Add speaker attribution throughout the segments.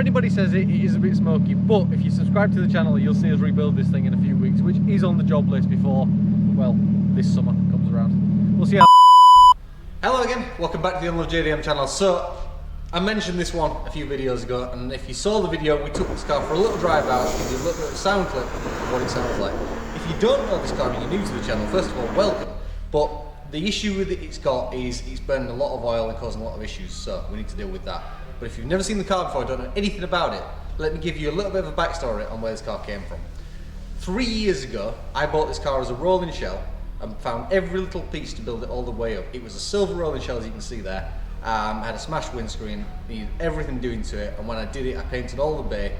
Speaker 1: anybody says it is a bit smoky, but if you subscribe to the channel, you'll see us rebuild this thing in a few weeks, which is on the job list before, well, this summer comes around. We'll see how. Hello again, welcome back to the Unloved JDM channel. So, I mentioned this one a few videos ago, and if you saw the video, we took this car for a little drive out, to give you a little bit of a sound clip of what it sounds like. If you don't know this car and you're new to the channel, first of all, welcome. But the issue with it's got is it's burning a lot of oil and causing a lot of issues, so we need to deal with that. But if you've never seen the car before, don't know anything about it, let me give you a little bit of a backstory on where this car came from. 3 years ago, I bought this car as a rolling shell and found every little piece to build it all the way up. It was a silver rolling shell, as you can see there. Had a smashed windscreen, needed everything doing to it, and when I did it, I painted all the bay,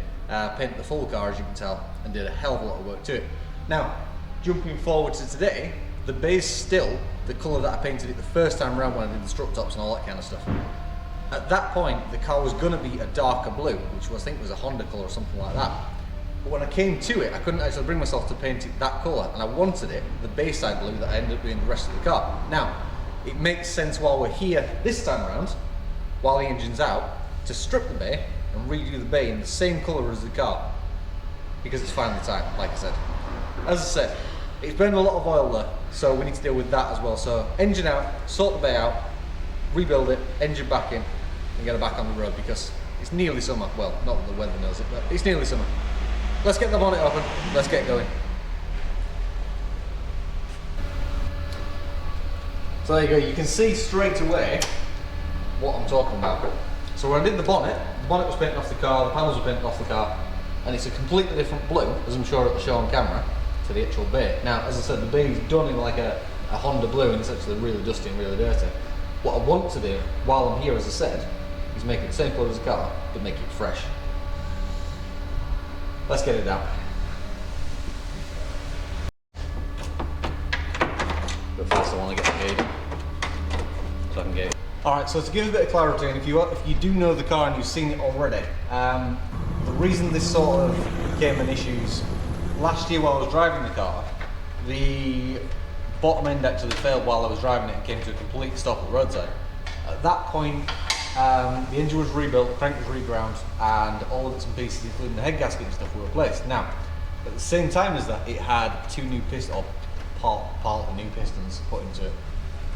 Speaker 1: painted the full car, as you can tell, and did a hell of a lot of work to it. Now, jumping forward to today, the bay's still the colour that I painted it the first time around when I did the strut tops and all that kind of stuff. At that point, the car was going to be a darker blue, which was, I think was a Honda colour or something like that. But when I came to it, I couldn't actually bring myself to paint it that colour, and I wanted it, the Bayside blue, that I ended up doing the rest of the car. Now, it makes sense while we're here this time around, while the engine's out, to strip the bay and redo the bay in the same colour as the car, because it's finally time, like I said. As I said, it's burned a lot of oil there, so we need to deal with that as well. So engine out, sort the bay out, rebuild it, engine back in, and get it back on the road, because it's nearly summer. Well, not that the weather knows it, but it's nearly summer. Let's get the bonnet open, let's get going. So there you go, you can see straight away what I'm talking about. So when I did the bonnet was painted off the car, the panels were painted off the car, and it's a completely different blue, as I'm sure it'll show on camera, to the actual bay. Now, as I said, the bay is done in like a Honda blue, and it's actually really dusty and really dirty. What I want to do, while I'm here, as I said, is make it the same colour as the car, but make it fresh. Let's get it down. But first I want to get the gauge, so I can gauge. Alright, so to give a bit of clarity, and if you do know the car and you've seen it already, the reason this sort of became an issue is last year while I was driving the car, the bottom end actually failed while I was driving it and came to a complete stop at the roadside. At that point, the engine was rebuilt, the crank was reground, and all the bits and pieces, including the head gasket and stuff, were replaced. Now, at the same time as that, it had two new pistons, or part of new pistons put into it.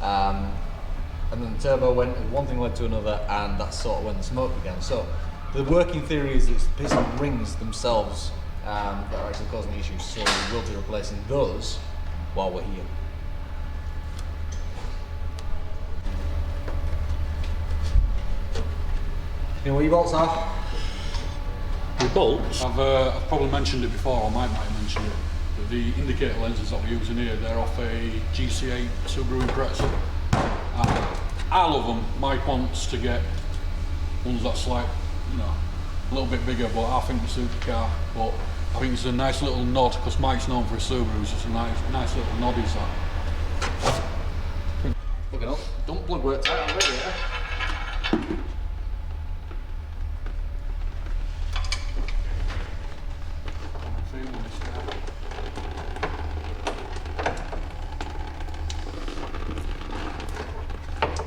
Speaker 1: And then the turbo went, and one thing led to another, and that's sort of when the smoke began. So, the working theory is that it's the piston rings themselves that are actually causing the issues, so we will be replacing those while we're here. You know what your bolts are?
Speaker 2: The bolts? I've probably mentioned it before, or might have mentioned it. But the indicator lenses that we're using here, they're off a GC8 Subaru Impreza. I love them. Mike wants to get ones that's like, you know, a little bit bigger, but I think they suit the car. But I think it's a nice little nod, because Mike's known for his Subaru. It's just a nice little nod, is that.
Speaker 1: Looking up. Don't plug where it's tight on radiator.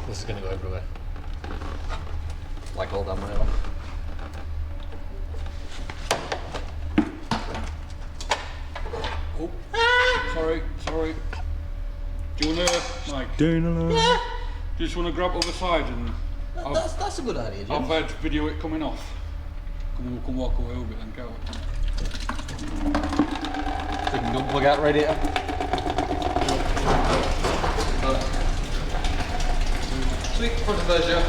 Speaker 1: This is going to go everywhere. Like all damn rail.
Speaker 2: Oh, sorry. Do you want to, Mike?
Speaker 1: Yeah.
Speaker 2: Do you just want to grab other side and...
Speaker 1: That's a good idea, Jim.
Speaker 2: I've had video it coming off. We can walk away with it and go.
Speaker 1: So you can go plug out radiator. Sweet, front of Peugeot.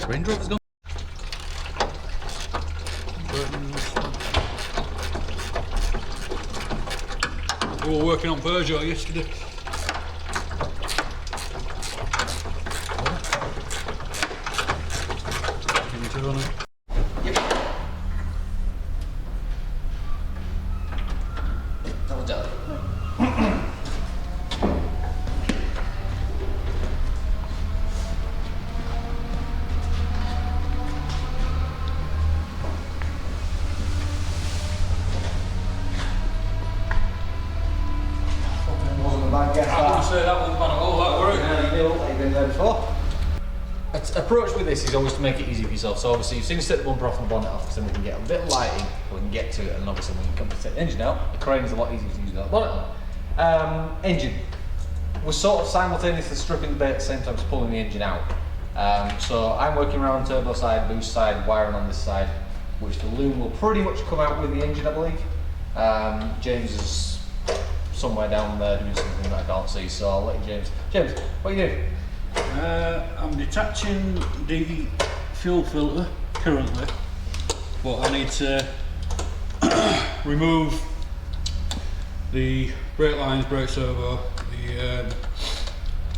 Speaker 1: Range Rover's gone.
Speaker 2: We were working on Peugeot yesterday. Can you turn it?
Speaker 1: Yep. That was done. approach with this is always to make it easy for yourself. So obviously, you've seen us take the bumper off and the bonnet off, because then we can get a bit of lighting, we can get to it, and obviously when you come to take the engine out, the crane is a lot easier to use without the bonnet on. Engine. We're sort of simultaneously stripping the bay at the same time as pulling the engine out. So I'm working around turbo side, boost side, wiring on this side, which the loom will pretty much come out with the engine, I believe. James is somewhere down there doing something that I can't see, so I'll let James. James, what are you doing?
Speaker 2: I'm detaching the fuel filter currently, but I need to remove the brake lines, brake servo, the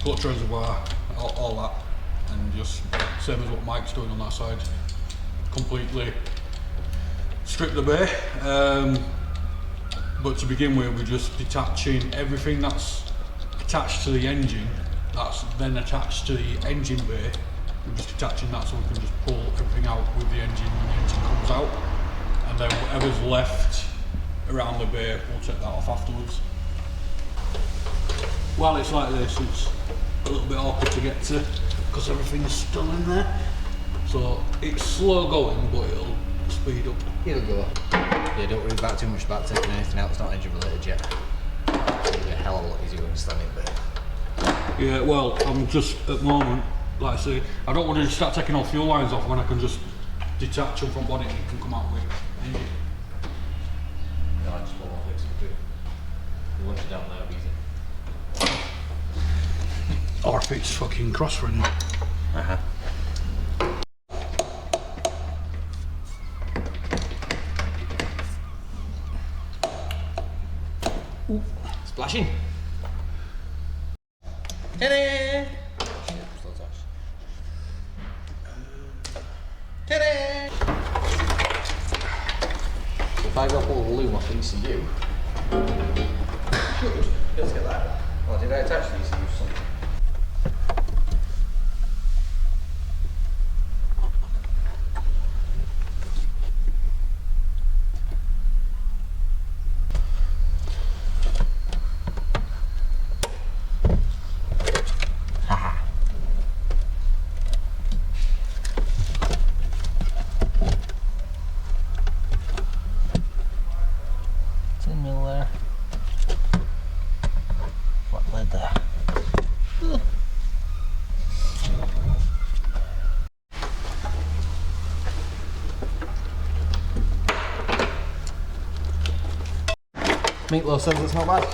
Speaker 2: clutch reservoir, all that, and just same as what Mike's doing on that side, completely strip the bay. But to begin with, we're just detaching everything that's attached to the engine, that's then attached to the engine bay. We're just detaching that so we can just pull everything out with the engine when the engine comes out, and then whatever's left around the bay, we'll take that off afterwards. While it's like this, it's a little bit awkward to get to because everything's still in there. So it's slow going, but it'll speed up.
Speaker 1: It'll go. Yeah, don't worry about too much about taking anything out that's not engine related yet. It'll be a hell of a lot easier when you stand in there.
Speaker 2: Yeah, well, I'm just at the moment, like I say, I don't want to start taking all fuel lines off when I can just detach them from bonnet and it can come out with engine.
Speaker 1: No, I just pull off this and do it. You want it down there, easy.
Speaker 2: Or if it's fucking cross-running.
Speaker 1: Uh-huh. Ooh, splashing. Ta-da! Ta-da! If I go pull the loom off the ECU, should be able to get that. Or did I attach the ECU to something? Meatloaf says it's not bad.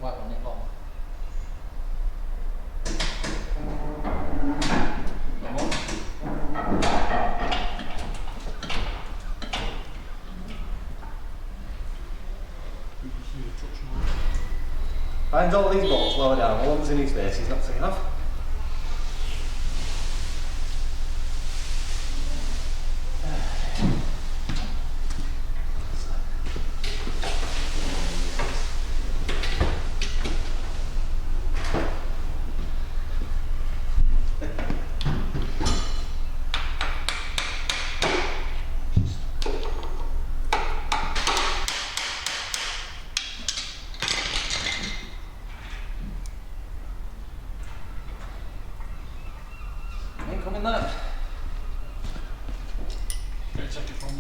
Speaker 1: White one, Nick, long. Finds all these bolts lower down, the ones in his face he's not seeing enough. Coming that.
Speaker 2: Okay, take it from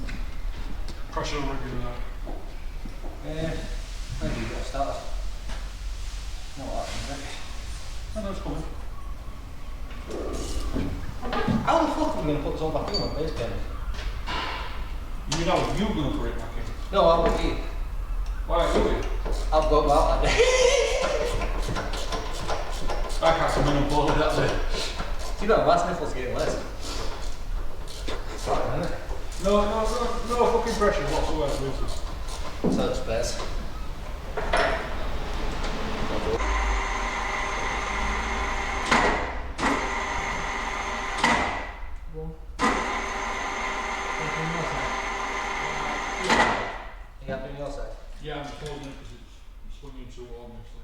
Speaker 2: pressure regular.
Speaker 1: Maybe you've got to start. Not that one,
Speaker 2: I know it's coming.
Speaker 1: How the fuck are we going to put this all back in on base game?
Speaker 2: You know, you're going to put it back in.
Speaker 1: No, I will be.
Speaker 2: Why, will you?
Speaker 1: I'll go out that day.
Speaker 2: I can't come in and pull it, that's it.
Speaker 1: You know, my sniffle's getting less. Right, isn't it?
Speaker 2: No fucking pressure whatsoever, is this?
Speaker 1: So it's best. You happy on your side?
Speaker 2: Yeah, I'm holding it because it's swinging too warm, this thing.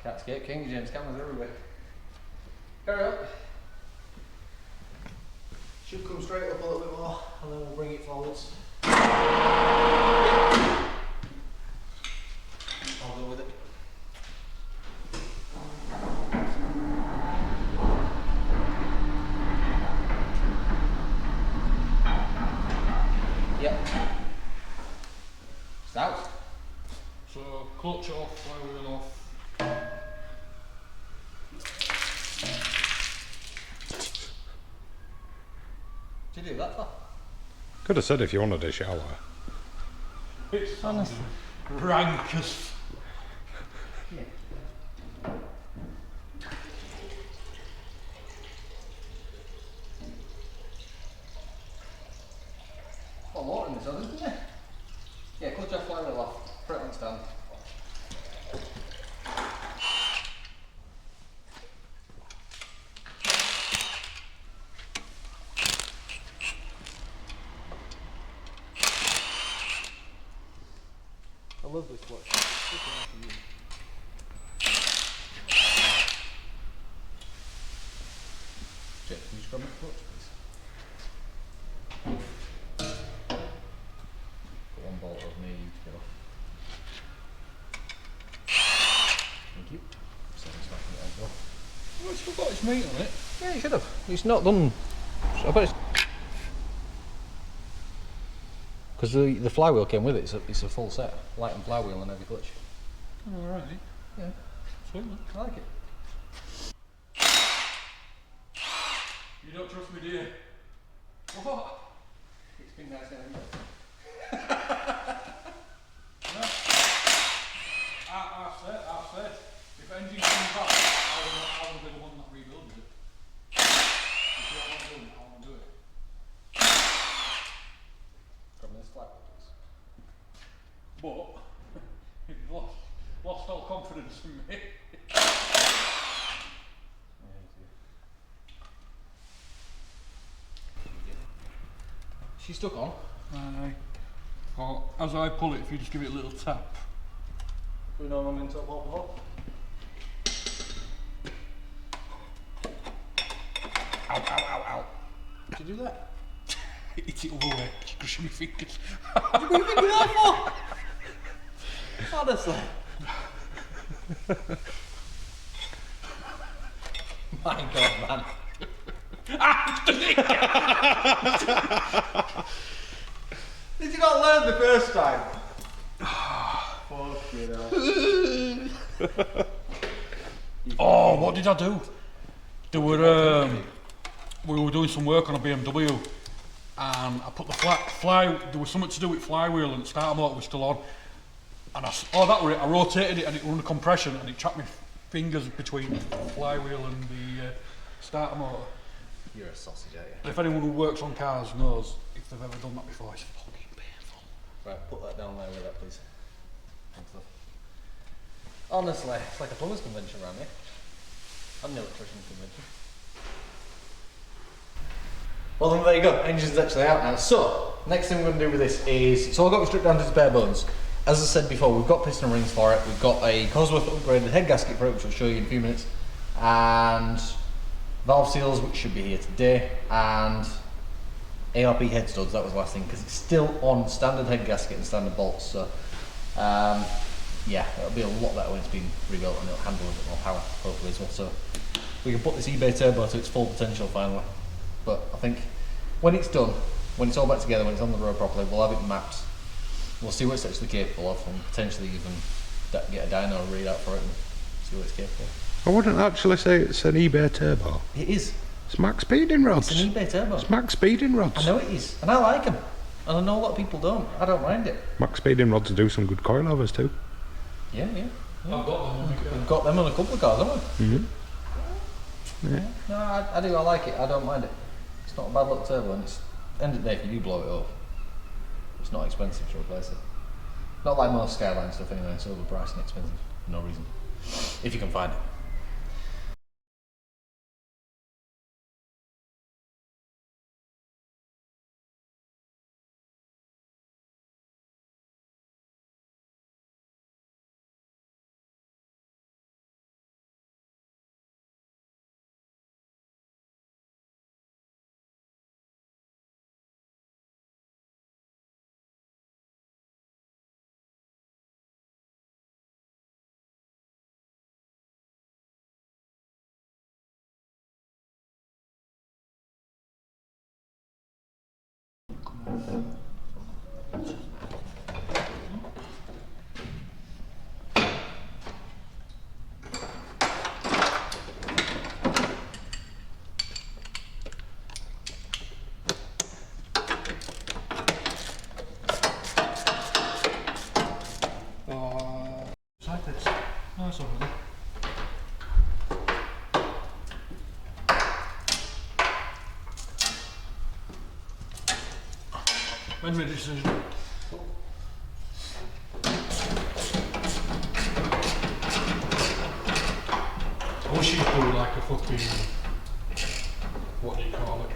Speaker 1: Cat's Gate King, James cameras everywhere. Carry on. Should come straight up a little bit more and then we'll bring it forwards. I'll go with it. Yep. Stout.
Speaker 2: So, clutch off, flywheel off.
Speaker 1: Did you do that for?
Speaker 3: Could have said if you wanted a shower.
Speaker 2: It's honestly rank as.
Speaker 1: Yeah. Got water in this one, isn't there? Yeah, clutch off, flywheel off. Put it on stand. I love this clutch. Jake, can you just grab my clutch, please? Got one bolt of me to get off. Thank you. So it's back in it as well.
Speaker 2: Oh, it's still got its meat on it.
Speaker 1: Yeah, you should have. It's not done. I bet it's. Because the flywheel came with it, it's a full set. Light and flywheel and heavy clutch.
Speaker 2: Oh, alright.
Speaker 1: Yeah,
Speaker 2: Sweet, man.
Speaker 1: I like it.
Speaker 2: You don't trust me, do you? What?
Speaker 1: It's been nice having you.
Speaker 2: No. I've said, if engine comes back, I will be the one that rebuilds it. If you don't want to do it, I want to do it.
Speaker 1: From this flywheel, please.
Speaker 2: But, you've lost all confidence in me.
Speaker 1: She's stuck on.
Speaker 2: Aye. Or, as I pull it, if you just give it a little tap.
Speaker 1: Do we know I'm into a ball before?
Speaker 2: Ow, ow, ow, ow.
Speaker 1: Did you do that?
Speaker 2: Hit it all the way, crushing my fingers.
Speaker 1: What are you thinking that for? Honestly. My God, man. Did you not learn the first time? Fuck you know.
Speaker 2: Oh, what did I do? We were doing some work on a BMW, and I put the there was something to do with flywheel, and the starter motor was still on. And that were it. I rotated it, and it was under compression, and it trapped my fingers between the flywheel and the starter motor.
Speaker 1: You're a sausage, aren't you?
Speaker 2: If anyone who works on cars knows if they've ever done that before, it's fucking painful.
Speaker 1: Right, put that down there with that, please. Thanks, love. Honestly, it's like a plumbers convention around here. And an electrician convention. Well then, there you go. Engine's actually out now. So, next thing we're going to do with this is, so I've got it stripped down to its bare bones. As I said before, we've got piston rings for it. We've got a Cosworth upgraded head gasket for it, which I'll show you in a few minutes. And valve seals, which should be here today. And ARP head studs, that was the last thing, because it's still on standard head gasket and standard bolts. So, yeah, it'll be a lot better when it's been rebuilt, and it'll handle a bit more power, hopefully, as well. So, we can put this eBay turbo to its full potential finally. But I think when it's done, when it's all back together, when it's on the road properly, we'll have it mapped. We'll see what it's actually capable of, and potentially even get a dyno readout for it and see what it's capable of.
Speaker 3: I wouldn't actually say it's an eBay turbo.
Speaker 1: It is.
Speaker 3: It's max speeding rods.
Speaker 1: It's an eBay turbo.
Speaker 3: It's max speeding rods.
Speaker 1: I know it is, and I like them. And I know a lot of people don't. I don't mind it.
Speaker 3: Max speeding rods do some good coilovers too.
Speaker 1: Yeah.
Speaker 2: I've got them.
Speaker 1: We've got them on a couple of cars, haven't we?
Speaker 3: Mm-hmm. Yeah.
Speaker 1: No, I do. I like it. I don't mind it. It's not a bad little turbo, and it's end of the day, if you do blow it up, it's not expensive to replace it. Not like most Skyline stuff anyway. It's overpriced and expensive for no reason. If you can find it.
Speaker 2: Nice over there. When made a decision? I wish you'd do like a fucking, what do you call it?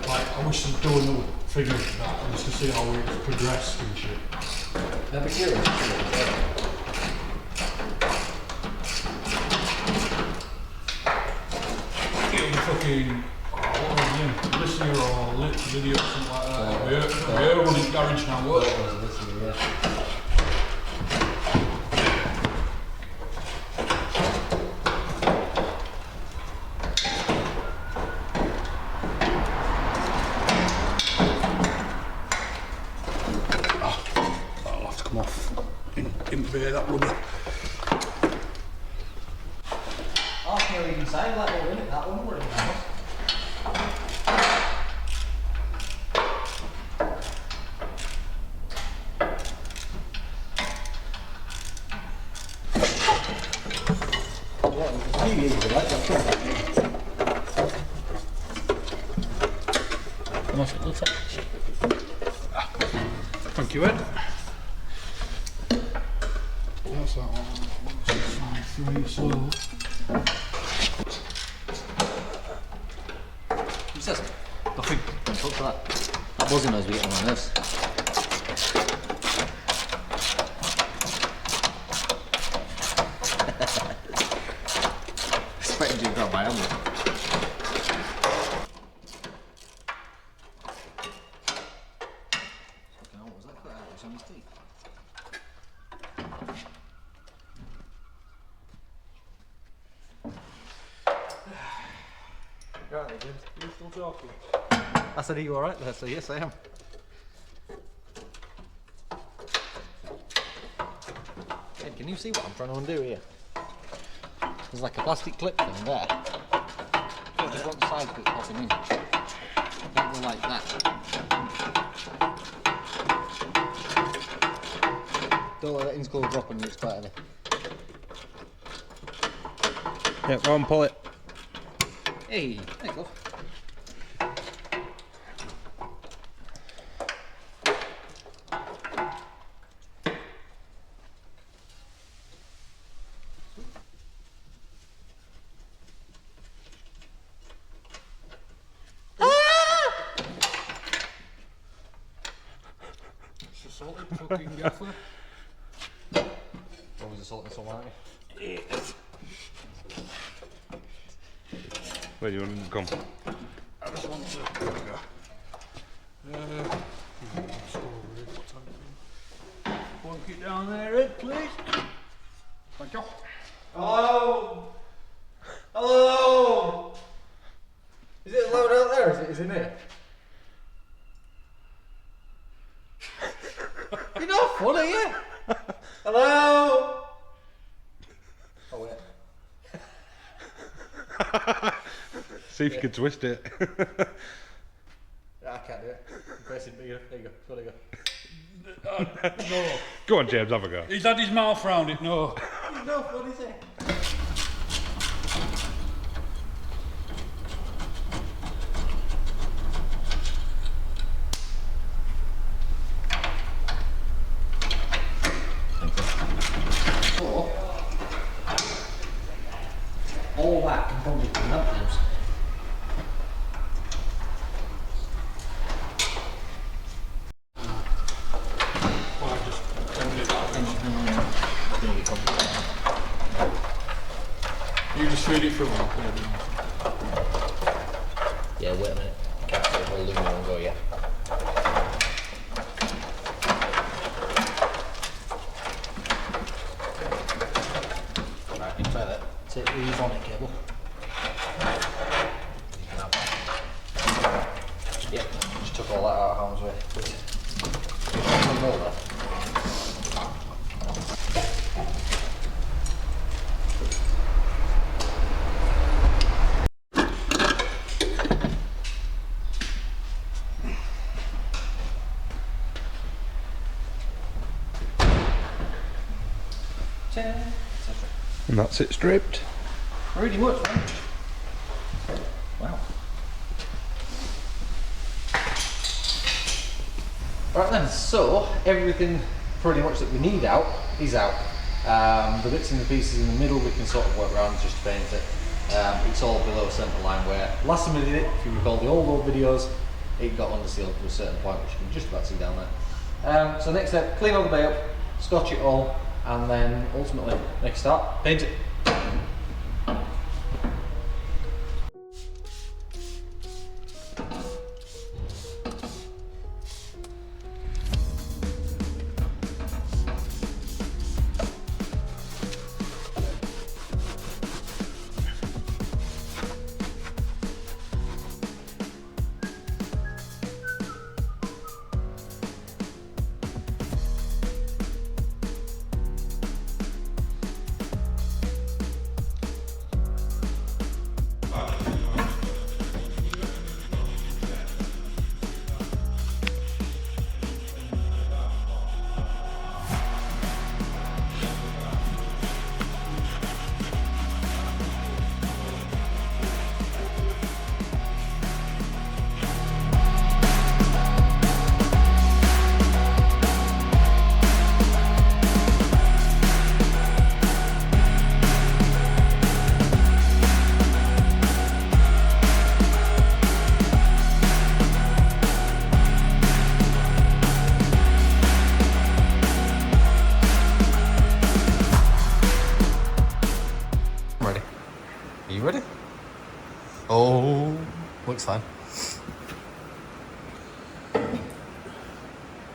Speaker 2: Like, I wish they'd do another figure of that just to see how it's progressed and shit.
Speaker 1: I'd be curious.
Speaker 2: It'll be fucking, what was his name? Listener or Lydia or something like that. We're running garage now, what? That rubber.
Speaker 1: I can't even say that one, innit? That one we're in the house.
Speaker 2: Thank you, Ed. That's that one. 1, 2, 3, so.
Speaker 1: Who says it? Nothing. Don't talk to that. That buzzing knows we get on my nerves. Expecting you to grab my hand. on his teeth. Right, James.
Speaker 2: You're still talking?
Speaker 1: I said, are you alright there? So yes, I am. Ed, can you see what I'm trying to undo here? There's like a plastic clip thing there. Just one side clip popping in. Don't go like that. Don't let that insole drop on you, it's quite heavy.
Speaker 3: Yeah, go on, pull it.
Speaker 1: Hey, there you go.
Speaker 2: It's a salted fucking gaffer.
Speaker 1: Always assaulting someone, aren't you?
Speaker 3: Where do you want him to come?
Speaker 2: I just want to. There we go. Let's go over here. What time is it? Plonk it down there, Ed, please. Thank you.
Speaker 1: Hello? Hello? Is it loud out there? Is it in here? You're not funny, yeah? Hello? Oh, wait.
Speaker 3: See if you can twist it.
Speaker 1: I can't do it. Press it bigger. There you go. There you go.
Speaker 2: No.
Speaker 3: Go on, James, have a go.
Speaker 2: He's had his mouth round it, no.
Speaker 1: You're not funny, is it? All that can probably come up now.
Speaker 2: Well, I just turned it out. You just feed it through and I'll put it in.
Speaker 1: Yeah, wait a minute. Can't put the whole loom in one go yet. Right, you try that. Take the Ethernet cable. You can have that. Yep, just took all that out of harm's way. Roll that.
Speaker 3: And that's it stripped.
Speaker 1: Pretty much, right? Wow. Right then, so everything pretty much that we need out is out. The bits and the pieces in the middle we can sort of work around just to paint it. It's all below centre line where last time we did it, if you recall the old videos, it got undersealed to a certain point, which you can just about see down there. So next step, clean all the bay up, scotch it all, and then ultimately, next start, paint it.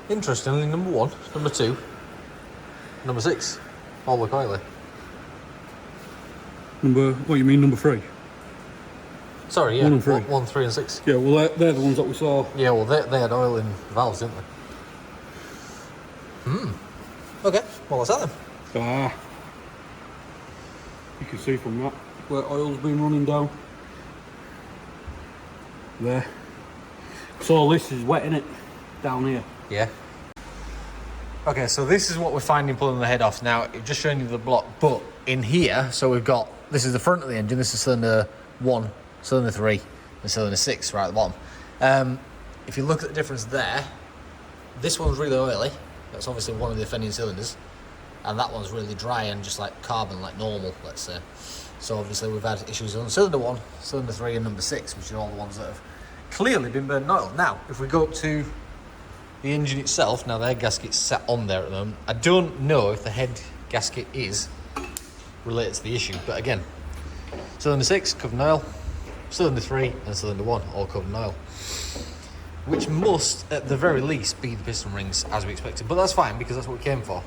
Speaker 1: Interestingly, number 1, number 2, number 6 all look oily.
Speaker 2: What you mean, number 3?
Speaker 1: Sorry, yeah.
Speaker 2: 1 and 3.
Speaker 1: 1, 3 and 6.
Speaker 2: Yeah, well, they're the ones that we saw.
Speaker 1: Yeah, well, they had oil in the valves, didn't they? Okay, well, what's that then?
Speaker 2: Ah. You can see from that where oil's been running down. There. So all this is wet, innit? Down here.
Speaker 1: Yeah. Okay, so this is what we're finding pulling the head off. Now, I've just shown you the block, but in here, so we've got, this is the front of the engine, this is cylinder 1, cylinder 3, and cylinder 6 right at the bottom. If you look at the difference there, this one's really oily. That's obviously one of the offending cylinders. And that one's really dry and just like carbon, like normal, let's say. So obviously we've had issues on cylinder 1, cylinder 3 and number 6, which are all the ones that have clearly been burning oil. Now, if we go up to the engine itself, now the head gasket's sat on there at the moment. I don't know if the head gasket is related to the issue, but again, cylinder 6 covered in oil, cylinder 3 and cylinder 1 all covered in oil, which must at the very least be the piston rings as we expected, but that's fine because that's what we came for.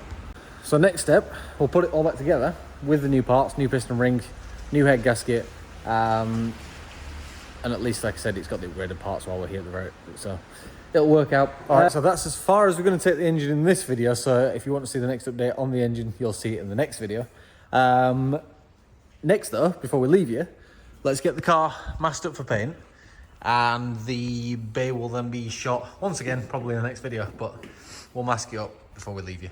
Speaker 1: So next step, we'll put it all back together with the new parts, new piston rings, new head gasket, and at least, like I said, it's got the upgraded parts while we're here at the very, so it'll work out. All right, so that's as far as we're going to take the engine in this video. So if you want to see the next update on the engine, you'll see it in the next video. Next though, before we leave you, let's get the car masked up for paint, and the bay will then be shot once again, probably in the next video, but we'll mask it up before we leave you.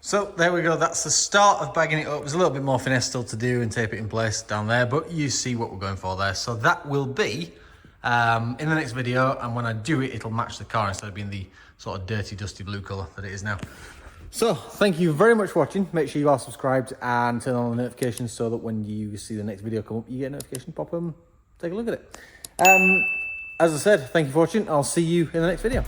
Speaker 1: So there we go, that's the start of bagging it up. There's a little bit more finesse still to do and tape it in place down there, but you see what we're going for there. So that will be in the next video, and when I do it, it'll match the car instead of being the sort of dirty, dusty blue colour that it is now. So thank you very much for watching. Make sure you are subscribed and turn on the notifications so that when you see the next video come up, you get a notification, pop them, take a look at it. As I said, thank you for watching. I'll see you in the next video.